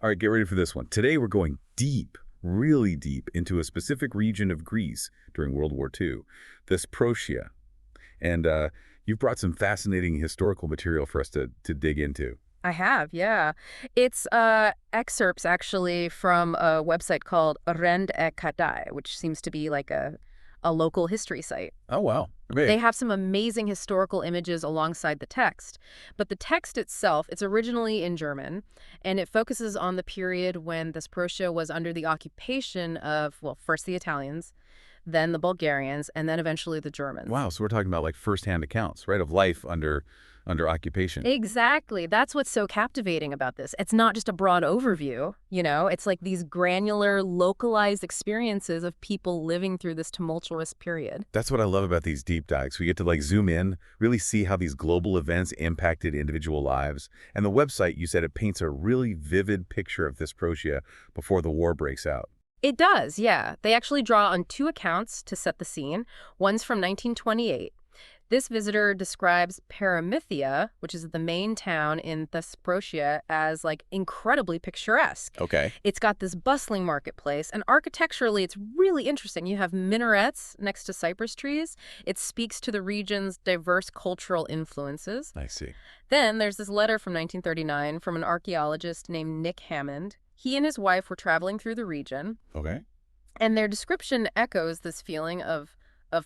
All right, get ready for this one. Today we're going deep, really deep, into a specific region of Greece during World War II, this Thesprotia. And you've brought some fascinating historical material for us to dig into. I have, yeah. It's excerpts actually from a website called Rend e Kadai, which seems to be like a local history site. Oh, wow. They Okay. have some amazing historical images alongside the text. But the text itself, it's originally in German, and it focuses on the period when Thesprotia was under the occupation of, well, first the Italians, then the Bulgarians, and then eventually the Germans. Wow, so we're talking about like firsthand accounts, right, of life under occupation. Exactly. That's what's so captivating about this. It's not just a broad overview, it's like these granular, localized experiences of people living through this tumultuous period. That's what I love about these deep dives. We get to like zoom in, really see how these global events impacted individual lives. And the website, you said it paints a really vivid picture of this Thesprotia before the war breaks out. It does, yeah. They actually draw on two accounts to set the scene. One's from 1928. This visitor describes Paramythia, which is the main town in Thesprotia, as like incredibly picturesque. Okay. It's got this bustling marketplace, and architecturally it's really interesting. You have minarets next to cypress trees. It speaks to the region's diverse cultural influences. I see. Then there's this letter from 1939 from an archaeologist named Nick Hammond. He and his wife were traveling through the region, Okay. and their description echoes this feeling of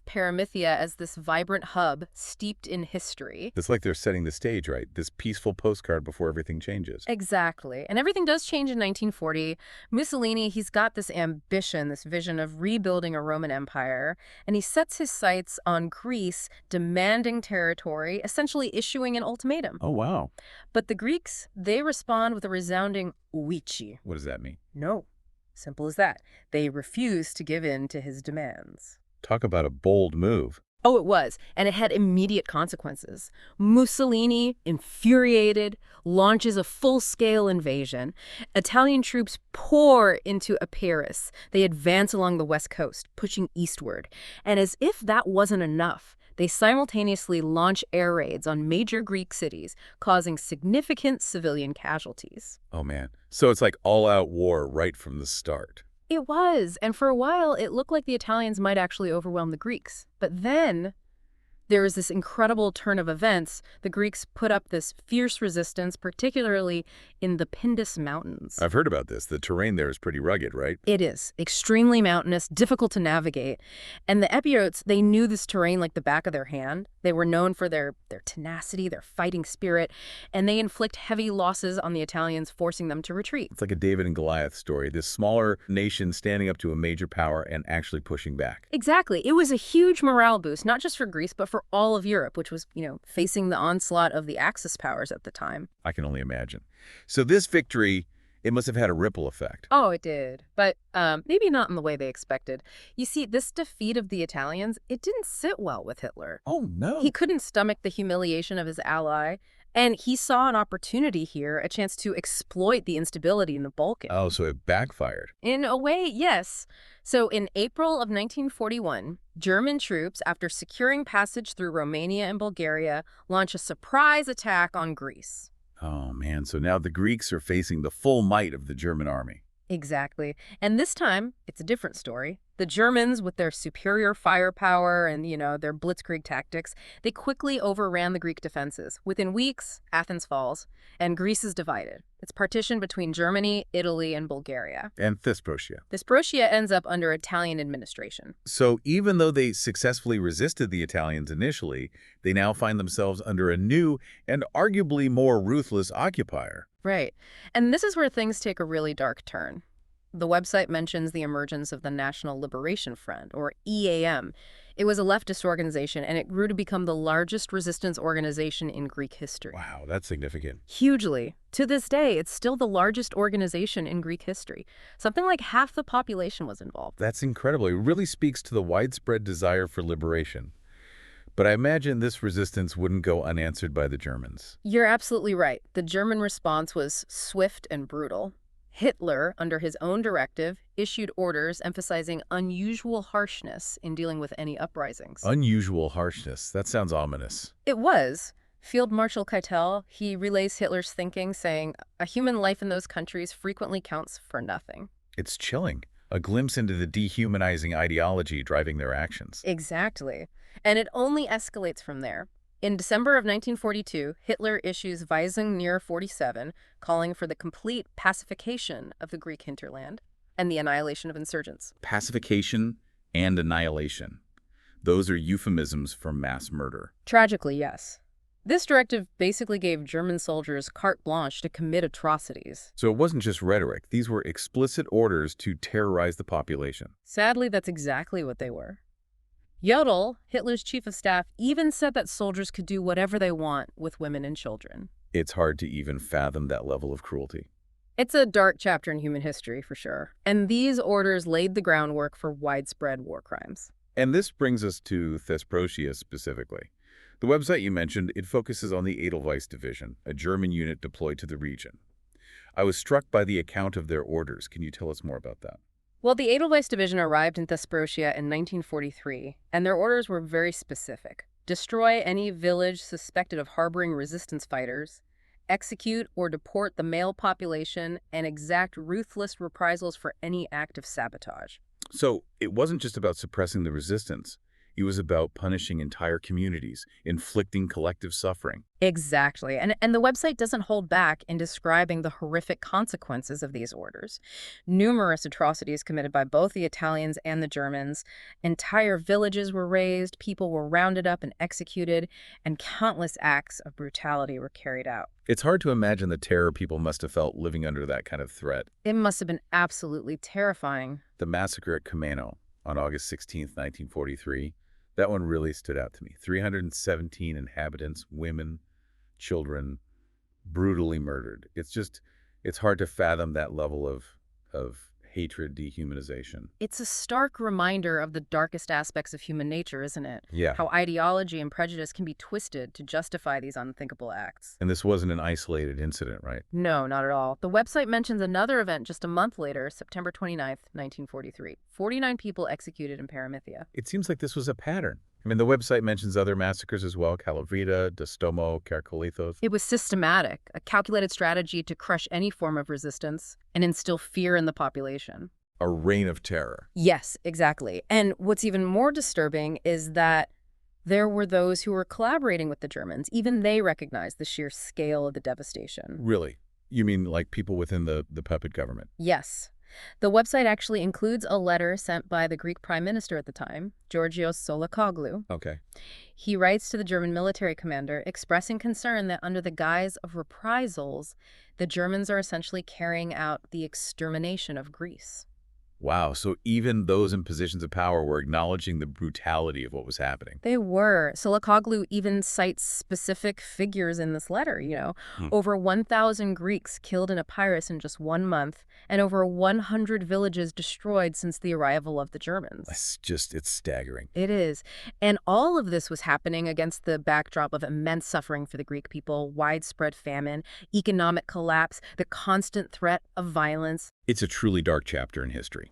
Paramythia as this vibrant hub steeped in history. It's like they're setting the stage, right? This peaceful postcard before everything changes. Exactly. And everything does change in 1940. Mussolini, he's got this ambition, this vision of rebuilding a Roman Empire, and he sets his sights on Greece, demanding territory, essentially issuing an ultimatum. Oh, wow. But the Greeks, they respond with a resounding "Uichi." What does that mean? No. Simple as that. They refuse to give in to his demands. Talk about a bold move. Oh, it was, and it had immediate consequences. Mussolini, infuriated, launches a full-scale invasion. Italian troops pour into Epirus. They advance along the west coast, pushing eastward. And as if that wasn't enough, they simultaneously launch air raids on major Greek cities, causing significant civilian casualties. Oh, man. So it's like all-out war right from the start. It was, and for a while, it looked like the Italians might actually overwhelm the Greeks. But then there was this incredible turn of events. The Greeks put up this fierce resistance, particularly in the Pindus Mountains. I've heard about this. The terrain there is pretty rugged, right? It is extremely mountainous, difficult to navigate. And the Epirotes, they knew this terrain like the back of their hand. They were known for their tenacity, their fighting spirit, and they inflict heavy losses on the Italians, forcing them to retreat. It's like a David and Goliath story. This smaller nation standing up to a major power and actually pushing back. Exactly. It was a huge morale boost, not just for Greece, but for all of Europe, which was, facing the onslaught of the Axis powers at the time. I can only imagine. So this victory, it must have had a ripple effect. Oh, it did. But maybe not in the way they expected. You see, this defeat of the Italians, it didn't sit well with Hitler. Oh, no. He couldn't stomach the humiliation of his ally, and he saw an opportunity here, a chance to exploit the instability in the Balkans. Oh, so it backfired. In a way, yes. So in April of 1941, German troops, after securing passage through Romania and Bulgaria, launch a surprise attack on Greece. Oh, man. So now the Greeks are facing the full might of the German army. Exactly. And this time, it's a different story. The Germans, with their superior firepower and, their blitzkrieg tactics, they quickly overran the Greek defenses. Within weeks, Athens falls, and Greece is divided. It's partitioned between Germany, Italy, and Bulgaria. And Thesprotia. Thesprotia ends up under Italian administration. So even though they successfully resisted the Italians initially, they now find themselves under a new and arguably more ruthless occupier. Right. And this is where things take a really dark turn. The website mentions the emergence of the National Liberation Front, or EAM. It was a leftist organization, and it grew to become the largest resistance organization in Greek history. Wow, that's significant. Hugely. To this day, it's still the largest organization in Greek history. Something like half the population was involved. That's incredible. It really speaks to the widespread desire for liberation. But I imagine this resistance wouldn't go unanswered by the Germans. You're absolutely right. The German response was swift and brutal. Hitler, under his own directive, issued orders emphasizing unusual harshness in dealing with any uprisings. Unusual harshness. That sounds ominous. It was. Field Marshal Keitel, he relays Hitler's thinking, saying, a human life in those countries frequently counts for nothing. It's chilling. A glimpse into the dehumanizing ideology driving their actions. Exactly. And it only escalates from there. In December of 1942, Hitler issues Weisung Nr. 47, calling for the complete pacification of the Greek hinterland and the annihilation of insurgents. Pacification and annihilation. Those are euphemisms for mass murder. Tragically, yes. This directive basically gave German soldiers carte blanche to commit atrocities. So it wasn't just rhetoric. These were explicit orders to terrorize the population. Sadly, that's exactly what they were. Jodl, Hitler's chief of staff, even said that soldiers could do whatever they want with women and children. It's hard to even fathom that level of cruelty. It's a dark chapter in human history, for sure. And these orders laid the groundwork for widespread war crimes. And this brings us to Thesprotia specifically. The website you mentioned, it focuses on the Edelweiss Division, a German unit deployed to the region. I was struck by the account of their orders. Can you tell us more about that? Well, the Edelweiss Division arrived in Thesprotia in 1943, and their orders were very specific. Destroy any village suspected of harboring resistance fighters, execute or deport the male population, and exact ruthless reprisals for any act of sabotage. So it wasn't just about suppressing the resistance. It was about punishing entire communities, inflicting collective suffering. Exactly. And the website doesn't hold back in describing the horrific consequences of these orders. Numerous atrocities committed by both the Italians and the Germans. Entire villages were razed, people were rounded up and executed, and countless acts of brutality were carried out. It's hard to imagine the terror people must have felt living under that kind of threat. It must have been absolutely terrifying. The massacre at Camano on August 16, 1943, that one really stood out to me. 317 inhabitants, women, children, brutally murdered. It's hard to fathom that level of hatred, dehumanization. It's a stark reminder of the darkest aspects of human nature, isn't it? Yeah. How ideology and prejudice can be twisted to justify these unthinkable acts. And this wasn't an isolated incident, right? No, not at all. The website mentions another event just a month later, September 29th, 1943. 49 people executed in Paramythia. It seems like this was a pattern. I mean, the website mentions other massacres as well, Kalavrita, Dostomo, Karkolithos. It was systematic, a calculated strategy to crush any form of resistance and instill fear in the population. A reign of terror. Yes, exactly. And what's even more disturbing is that there were those who were collaborating with the Germans. Even they recognized the sheer scale of the devastation. Really? You mean like people within the puppet government? Yes. The website actually includes a letter sent by the Greek Prime Minister at the time, Georgios Solakoglu. Okay. He writes to the German military commander, expressing concern that under the guise of reprisals, the Germans are essentially carrying out the extermination of Greece. Wow, so even those in positions of power were acknowledging the brutality of what was happening. They were. Solakoglu even cites specific figures in this letter, Over 1,000 Greeks killed in Epirus in just 1 month, and over 100 villages destroyed since the arrival of the Germans. It's staggering. It is. And all of this was happening against the backdrop of immense suffering for the Greek people, widespread famine, economic collapse, the constant threat of violence. It's a truly dark chapter in history.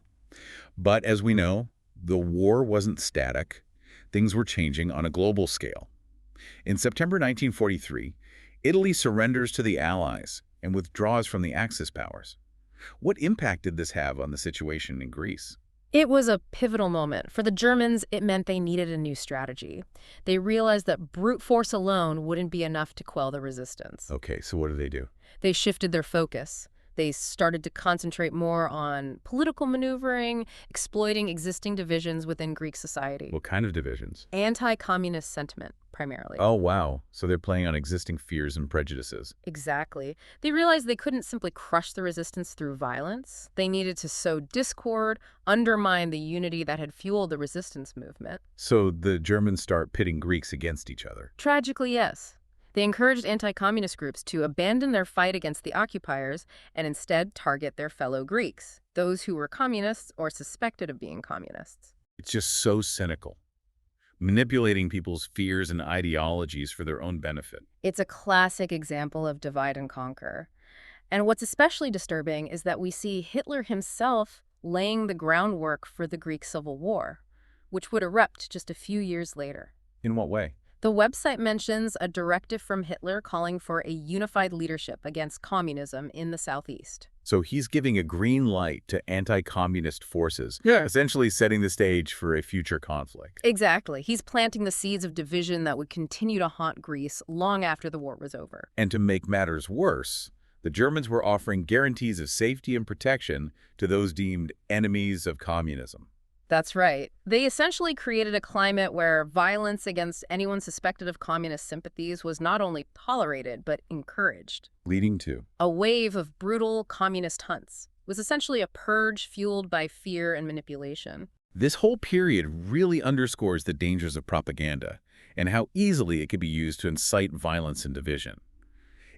But as we know, the war wasn't static. Things were changing on a global scale. In September 1943, Italy surrenders to the Allies and withdraws from the Axis powers. What impact did this have on the situation in Greece? It was a pivotal moment. For the Germans, it meant they needed a new strategy. They realized that brute force alone wouldn't be enough to quell the resistance. Okay, so what do they do? They shifted their focus. They started to concentrate more on political maneuvering, exploiting existing divisions within Greek society. What kind of divisions? Anti-communist sentiment, primarily. Oh, wow. So they're playing on existing fears and prejudices. Exactly. They realized they couldn't simply crush the resistance through violence. They needed to sow discord, undermine the unity that had fueled the resistance movement. So the Germans start pitting Greeks against each other. Tragically, yes. They encouraged anti-communist groups to abandon their fight against the occupiers and instead target their fellow Greeks, those who were communists or suspected of being communists. It's just so cynical, manipulating people's fears and ideologies for their own benefit. It's a classic example of divide and conquer. And what's especially disturbing is that we see Hitler himself laying the groundwork for the Greek Civil War, which would erupt just a few years later. In what way? The website mentions a directive from Hitler calling for a unified leadership against communism in the Southeast. So he's giving a green light to anti-communist forces, Yeah. essentially setting the stage for a future conflict. Exactly. He's planting the seeds of division that would continue to haunt Greece long after the war was over. And to make matters worse, the Germans were offering guarantees of safety and protection to those deemed enemies of communism. That's right. They essentially created a climate where violence against anyone suspected of communist sympathies was not only tolerated, but encouraged. Leading to A wave of brutal communist hunts was essentially a purge fueled by fear and manipulation. this whole period really underscores the dangers of propaganda and how easily it can be used to incite violence and division.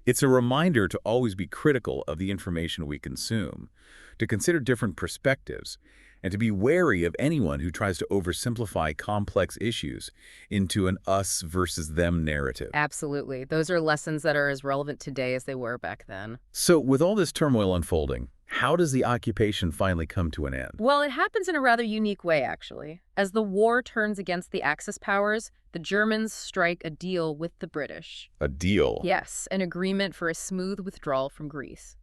It's a reminder to always be critical of the information we consume, to consider different perspectives, and to be wary of anyone who tries to oversimplify complex issues into an us versus them narrative. Absolutely. Those are lessons that are as relevant today as they were back then. So, with all this turmoil unfolding, how does the occupation finally come to an end? Well, it happens in a rather unique way, actually. As the war turns against the Axis powers, the Germans strike a deal with the British. A deal? Yes, an agreement for a smooth withdrawal from Greece.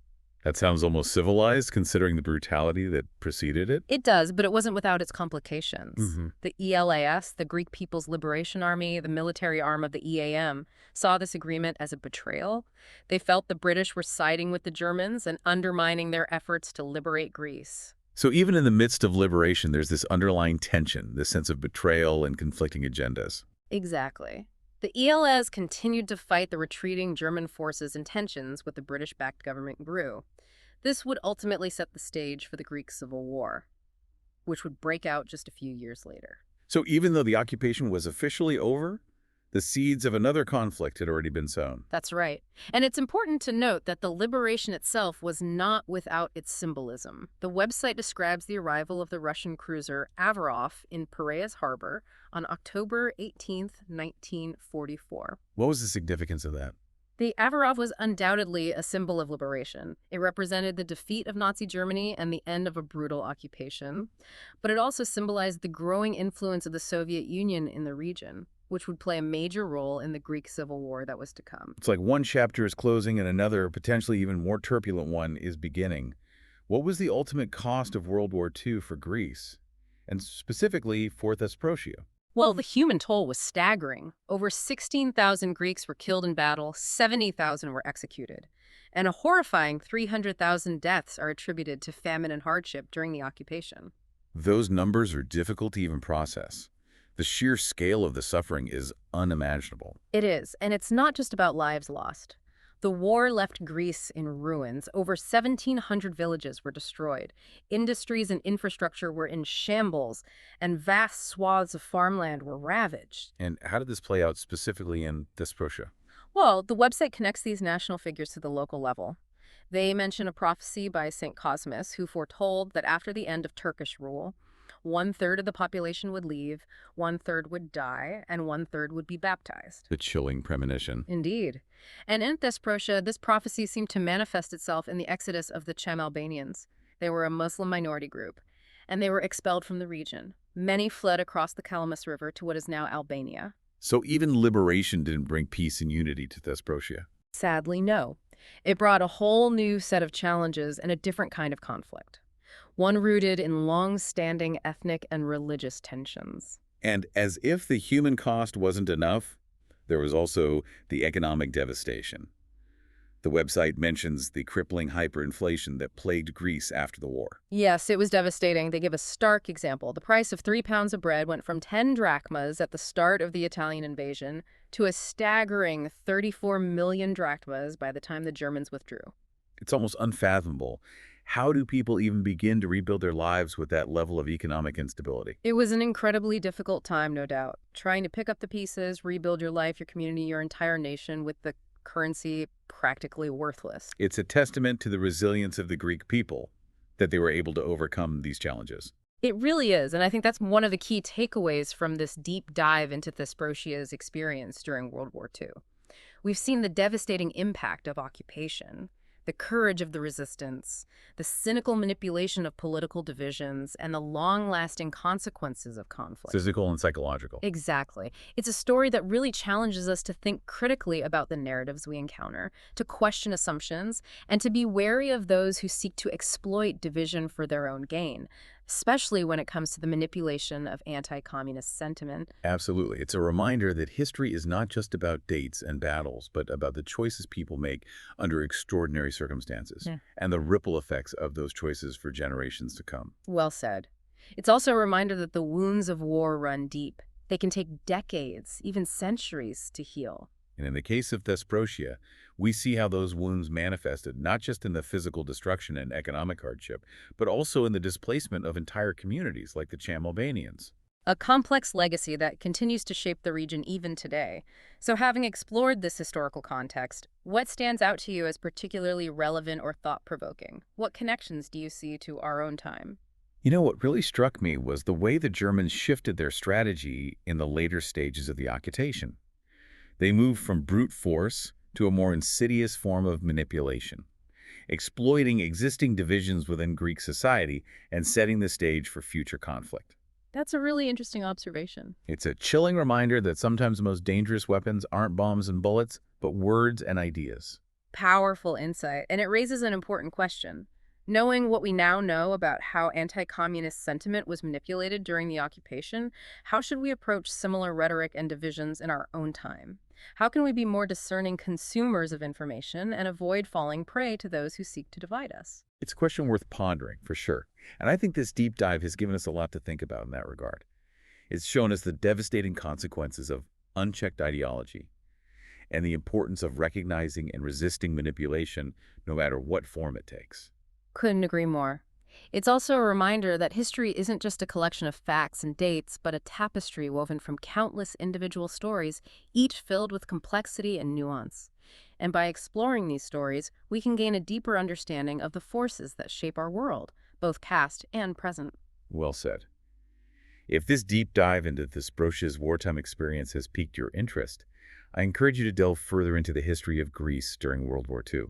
That sounds almost civilized, considering the brutality that preceded it. It does, but it wasn't without its complications. Mhm. The ELAS, the Greek People's Liberation Army, the military arm of the EAM, saw this agreement as a betrayal. They felt the British were siding with the Germans and undermining their efforts to liberate Greece. So even in the midst of liberation, there's this underlying tension, this sense of betrayal and conflicting agendas. Exactly. The ELAs continued to fight the retreating German forces, and tensions with the British-backed government grew. This would ultimately set the stage for the Greek Civil War, which would break out just a few years later. So even though the occupation was officially over, the seeds of another conflict had already been sown. That's right. And it's important to note that the liberation itself was not without its symbolism. The website describes the arrival of the Russian cruiser Avarov in Piraeus Harbor on October 18, 1944. What was the significance of that? The Avarov was undoubtedly a symbol of liberation. It represented the defeat of Nazi Germany and the end of a brutal occupation. But it also symbolized the growing influence of the Soviet Union in the region, which would play a major role in the Greek Civil War that was to come. It's like one chapter is closing and another, potentially even more turbulent one, is beginning. What was the ultimate cost of World War II for Greece, and specifically for Thesprotia? Well, the human toll was staggering. Over 16,000 Greeks were killed in battle, 70,000 were executed. And a horrifying 300,000 deaths are attributed to famine and hardship during the occupation. Those numbers are difficult to even process. The sheer scale of the suffering is unimaginable. It is, and it's not just about lives lost. The war left Greece in ruins. Over 1,700 villages were destroyed. Industries and infrastructure were in shambles, and vast swaths of farmland were ravaged. And how did this play out specifically in Thesprotia? Well, the website connects these national figures to the local level. They mention a prophecy by St. Cosmas, who foretold that after the end of Turkish rule, 1/3 of the population would leave, 1/3 would die, and 1/3 would be baptized. The chilling premonition. Indeed. And in Thesprotia, this prophecy seemed to manifest itself in the exodus of the Chem Albanians. They were a Muslim minority group, and they were expelled from the region. Many fled across the Kalamis River to what is now Albania. So even liberation didn't bring peace and unity to Thesprotia. Sadly, no. It brought a whole new set of challenges and a different kind of conflict, one rooted in long-standing ethnic and religious tensions. And as if the human cost wasn't enough, there was also the economic devastation. The website mentions the crippling hyperinflation that plagued Greece after the war. Yes, it was devastating. They give a stark example. The price of 3 pounds of bread went from 10 drachmas at the start of the Italian invasion to a staggering 34 million drachmas by the time the Germans withdrew. It's almost unfathomable. How do people even begin to rebuild their lives with that level of economic instability? It was an incredibly difficult time, no doubt. Trying to pick up the pieces, rebuild your life, your community, your entire nation with the currency practically worthless. It's a testament to the resilience of the Greek people that they were able to overcome these challenges. It really is, and I think that's one of the key takeaways from this deep dive into Thesprotia's experience during World War II. We've seen the devastating impact of occupation. the courage of the resistance, the cynical manipulation of political divisions, and the long-lasting consequences of conflict. Physical and psychological. Exactly. It's a story that really challenges us to think critically about the narratives we encounter, to question assumptions, and to be wary of those who seek to exploit division for their own gain, especially when it comes to the manipulation of anti-communist sentiment. Absolutely. It's a reminder that history is not just about dates and battles, but about the choices people make under extraordinary circumstances and the ripple effects of those choices for generations to come. Well said. It's also a reminder that the wounds of war run deep. They can take decades, even centuries, to heal. And in the case of Thesprotia, we see how those wounds manifested not just in the physical destruction and economic hardship, but also in the displacement of entire communities like the Cham Albanians. A complex legacy that continues to shape the region even today. So having explored this historical context, what stands out to you as particularly relevant or thought-provoking? What connections do you see to our own time? You know, what really struck me was the way the Germans shifted their strategy in the later stages of the occupation. They moved from brute force to a more insidious form of manipulation, exploiting existing divisions within Greek society and setting the stage for future conflict. That's a really interesting observation. It's a chilling reminder that sometimes the most dangerous weapons aren't bombs and bullets, but words and ideas. Powerful insight, and it raises an important question. Knowing what we now know about how anti-communist sentiment was manipulated during the occupation, how should we approach similar rhetoric and divisions in our own time? How can we be more discerning consumers of information and avoid falling prey to those who seek to divide us? It's a question worth pondering, for sure. And I think this deep dive has given us a lot to think about in that regard. It's shown us the devastating consequences of unchecked ideology and the importance of recognizing and resisting manipulation no matter what form it takes. Couldn't agree more. It's also a reminder that history isn't just a collection of facts and dates, but a tapestry woven from countless individual stories, each filled with complexity and nuance. And by exploring these stories, we can gain a deeper understanding of the forces that shape our world, both past and present. Well said. If this deep dive into Thesprotia's wartime experience has piqued your interest, I encourage you to delve further into the history of Greece during World War II.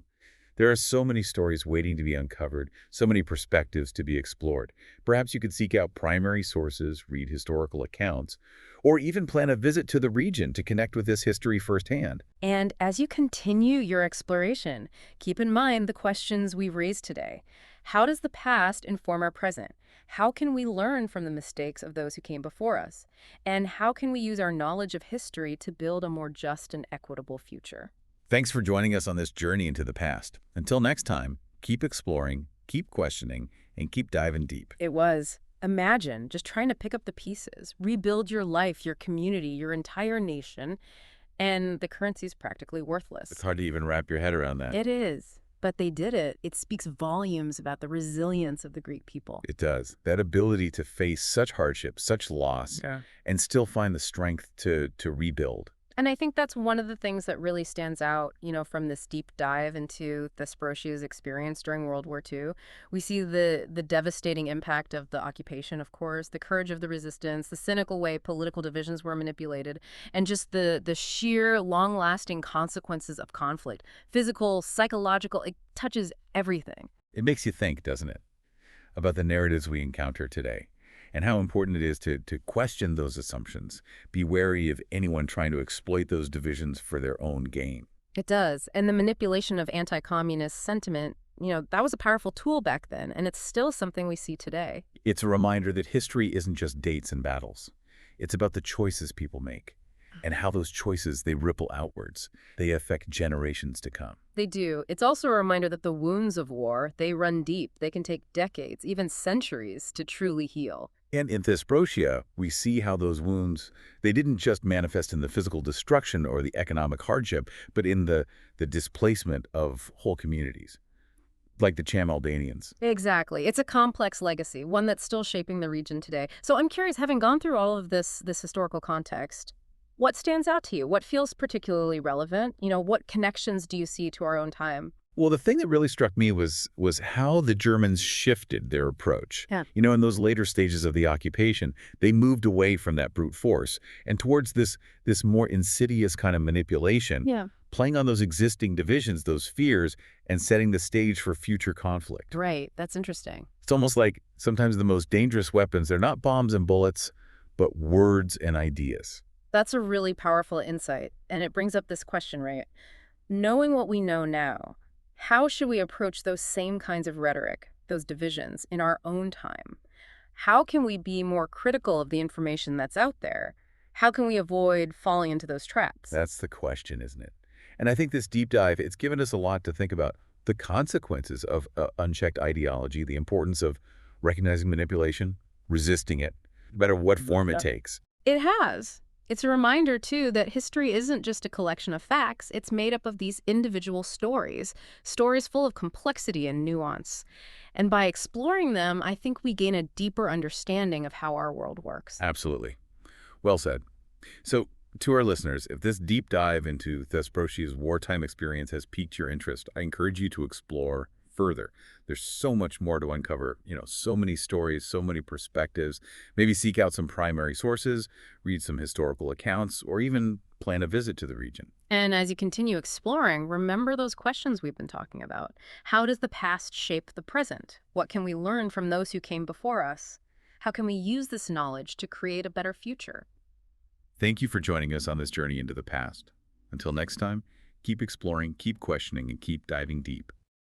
There are so many stories waiting to be uncovered, so many perspectives to be explored. Perhaps you could seek out primary sources, read historical accounts, or even plan a visit to the region to connect with this history firsthand. And as you continue your exploration, keep in mind the questions we've raised today. How does the past inform our present? How can we learn from the mistakes of those who came before us? And how can we use our knowledge of history to build a more just and equitable future? Thanks for joining us on this journey into the past. Until next time, keep exploring, keep questioning, and keep diving deep. It was. Imagine just trying to pick up the pieces, rebuild your life, your community, your entire nation, and the currency is practically worthless. It's hard to even wrap your head around that. It is. But they did it. It speaks volumes about the resilience of the Greek people. It does. That ability to face such hardship, such loss, and still find the strength to rebuild. And I think that's one of the things that really stands out, from this deep dive into Thesprotia's experience during World War II. We see the devastating impact of the occupation, of course, the courage of the resistance, the cynical way political divisions were manipulated, and just the sheer long-lasting consequences of conflict. Physical, psychological, it touches everything. It makes you think, doesn't it, about the narratives we encounter today, and how important it is to question those assumptions, be wary of anyone trying to exploit those divisions for their own gain. It does. And the manipulation of anti-communist sentiment, that was a powerful tool back then, and it's still something we see today. It's a reminder that history isn't just dates and battles. It's about the choices people make, and how those choices, they ripple outwards. They affect generations to come. They do. It's also a reminder that the wounds of war, they run deep. They can take decades, even centuries, to truly heal. And in Thesprotia, we see how those wounds, they didn't just manifest in the physical destruction or the economic hardship, but in the displacement of whole communities, like the Cham Albanians. Exactly. It's a complex legacy, one that's still shaping the region today. So I'm curious, having gone through all of this historical context, what stands out to you? What feels particularly relevant? What connections do you see to our own time? Well, the thing that really struck me was how the Germans shifted their approach. Yeah. In those later stages of the occupation, they moved away from that brute force and towards this more insidious kind of manipulation, Yeah. playing on those existing divisions, those fears, and setting the stage for future conflict. Right, that's interesting. It's almost like sometimes the most dangerous weapons, they're not bombs and bullets, but words and ideas. That's a really powerful insight, and it brings up this question, right? Knowing what we know now, how should we approach those same kinds of rhetoric, those divisions, in our own time? How can we be more critical of the information that's out there? How can we avoid falling into those traps? That's the question, isn't it? And I think this deep dive, it's given us a lot to think about. The consequences of unchecked ideology, the importance of recognizing manipulation, resisting it, no matter what form it takes. It has. It's a reminder, too, that history isn't just a collection of facts. It's made up of these individual stories, stories full of complexity and nuance. And by exploring them, I think we gain a deeper understanding of how our world works. Absolutely. Well said. So, to our listeners, if this deep dive into Thesprocia's wartime experience has piqued your interest, I encourage you to explore further. There's so much more to uncover, so many stories, so many perspectives. Maybe seek out some primary sources, read some historical accounts, or even plan a visit to the region. And as you continue exploring, remember those questions we've been talking about. How does the past shape the present? What can we learn from those who came before us? How can we use this knowledge to create a better future? Thank you for joining us on this journey into the past. Until next time, keep exploring, keep questioning, and keep diving deep.